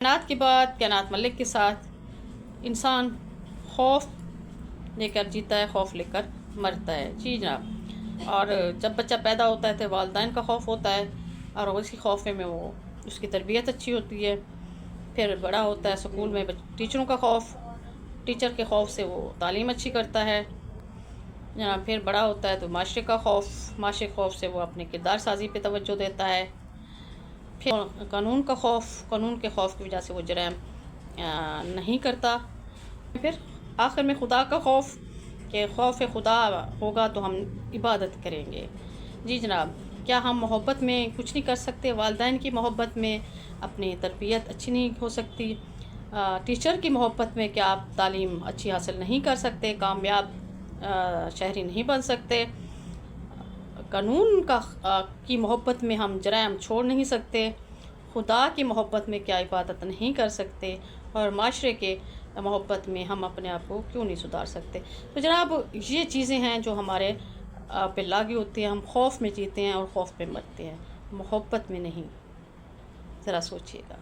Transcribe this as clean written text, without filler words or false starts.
कायनात के बाद कायनात मलिक के साथ इंसान खौफ लेकर जीता है, खौफ लेकर मरता है। जी जनाब। और जब बच्चा पैदा होता है तो वालिदैन का खौफ होता है और उसी खौफ में वो उसकी तरबियत अच्छी होती है। फिर बड़ा होता है, स्कूल में टीचरों का खौफ, टीचर के खौफ से वो तालीम अच्छी करता है। फिर बड़ा होता है तो माशरे का खौफ, माशरे के खौफ से वो अपने किरदार साजी पे तवज्जो देता है। फिर कानून का खौफ, कानून के खौफ की वजह से वो जराइम नहीं करता। फिर आखिर में खुदा का खौफ, कि खौफ खुदा होगा तो हम इबादत करेंगे। जी जनाब। क्या हम मोहब्बत में कुछ नहीं कर सकते? वालिदैन की मोहब्बत में अपनी तरबियत अच्छी नहीं हो सकती? टीचर की मोहब्बत में क्या आप तालीम अच्छी हासिल नहीं कर सकते? कामयाब शहरी नहीं बन सकते? कानून की मोहब्बत में हम जराइम छोड़ नहीं सकते? खुदा की मोहब्बत में क्या इबादत नहीं कर सकते? और माशरे के मोहब्बत में हम अपने आप को क्यों नहीं सुधार सकते? तो जनाब, ये चीज़ें हैं जो हमारे पे लागी होती हैं। हम खौफ में जीते हैं और खौफ में मरते हैं, मोहब्बत में नहीं। ज़रा सोचिएगा।